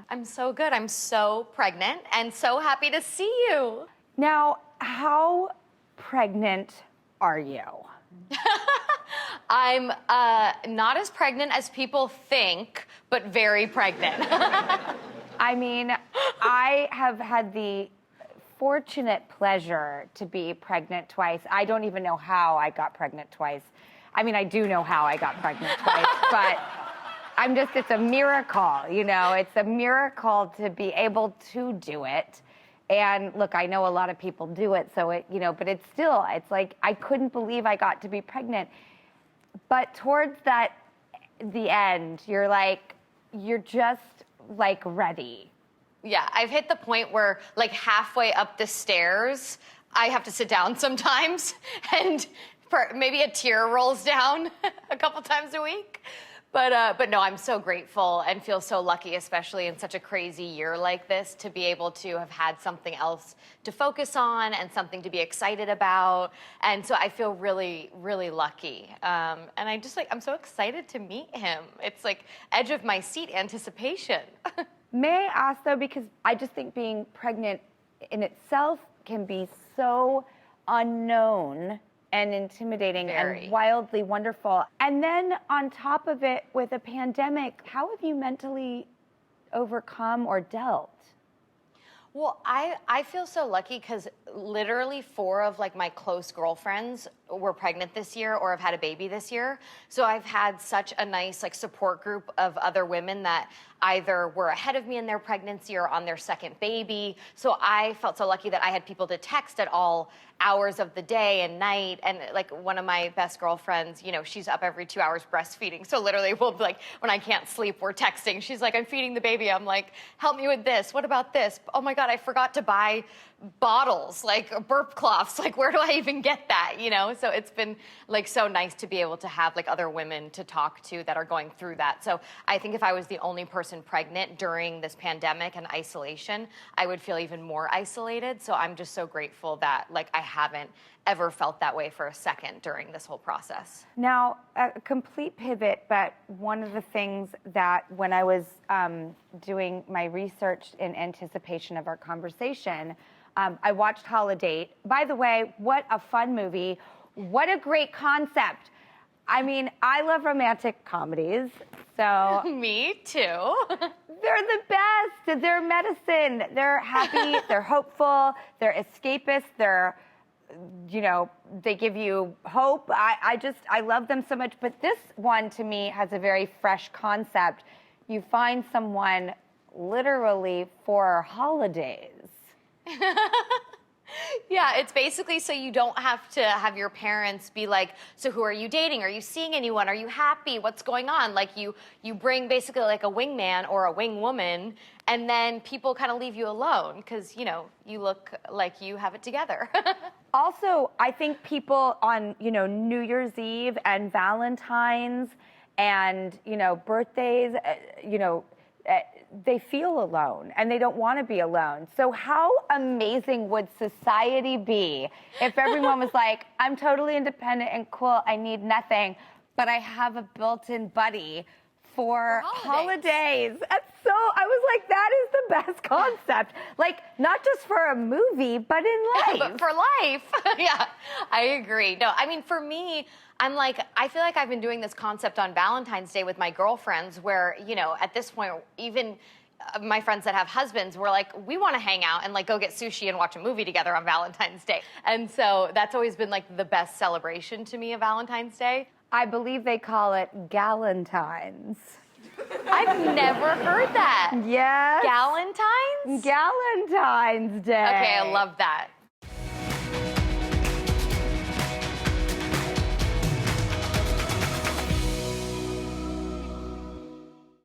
I'm so good. I'm so pregnant and so happy to see you. Now, how pregnant are you? I'm not as pregnant as people think, but very pregnant. I mean, I have had the fortunate pleasure to be pregnant twice. I don't even know how I got pregnant twice. I mean, I do know how I got pregnant twice, but it's a miracle, you know? It's a miracle to be able to do it. And look, I know a lot of people do it, so but it's still, it's like, I couldn't believe I got to be pregnant. But towards the end, you're just like ready. Yeah, I've hit the point where like halfway up the stairs, I have to sit down sometimes and maybe a tear rolls down a couple times a week. But no, I'm so grateful and feel so lucky, especially in such a crazy year like this, to be able to have had something else to focus on and something to be excited about. And so I feel really, really lucky. And I'm so excited to meet him. It's like edge of my seat anticipation. May I ask though, because I just think being pregnant in itself can be so unknown and intimidating and wildly wonderful. And then on top of it, with a pandemic, how have you mentally overcome or dealt? Well, I feel so lucky because literally 4 of like my close girlfriends were pregnant this year or have had a baby this year. So I've had such a nice like support group of other women that either were ahead of me in their pregnancy or on their second baby. So I felt so lucky that I had people to text at all hours of the day and night. And like one of my best girlfriends, she's up every 2 hours breastfeeding. So literally we'll be like, when I can't sleep, we're texting. She's like, I'm feeding the baby. I'm like, help me with this. What about this? Oh my God, I forgot to buy bottles, like burp cloths. Like, where do I even get that? So it's been like so nice to be able to have like other women to talk to that are going through that. So I think if I was the only person pregnant during this pandemic and isolation, I would feel even more isolated. So I'm just so grateful that like I haven't ever felt that way for a second during this whole process. Now, a complete pivot, but one of the things that when I was doing my research in anticipation of our conversation, I watched Holidate. By the way, what a fun movie. What a great concept. I mean, I love romantic comedies, so. Me too. They're the best. They're medicine. They're happy. They're hopeful. They're escapist. They're, they give you hope. I love them so much. But this one to me has a very fresh concept. You find someone literally for holidays. Yeah, it's basically so you don't have to have your parents be like, so who are you dating? Are you seeing anyone? Are you happy? What's going on? Like you bring basically like a wingman or a wing woman, and then people kind of leave you alone because, you look like you have it together. Also, I think people on, New Year's Eve and Valentine's and, birthdays, they feel alone and they don't want to be alone. So how amazing would society be if everyone was like, I'm totally independent and cool, I need nothing, but I have a built-in buddy for holidays. I was like, that is the best concept. Like, not just for a movie, but in life. But for life. Yeah, I agree. No, I mean, for me, I'm like, I feel like I've been doing this concept on Valentine's Day with my girlfriends where, at this point, even my friends that have husbands, we're like, we want to hang out and like go get sushi and watch a movie together on Valentine's Day. And so that's always been like the best celebration to me of Valentine's Day. I believe they call it Galentine's. I've never heard that. Yes. Galentine's? Galentine's Day. Okay, I love that.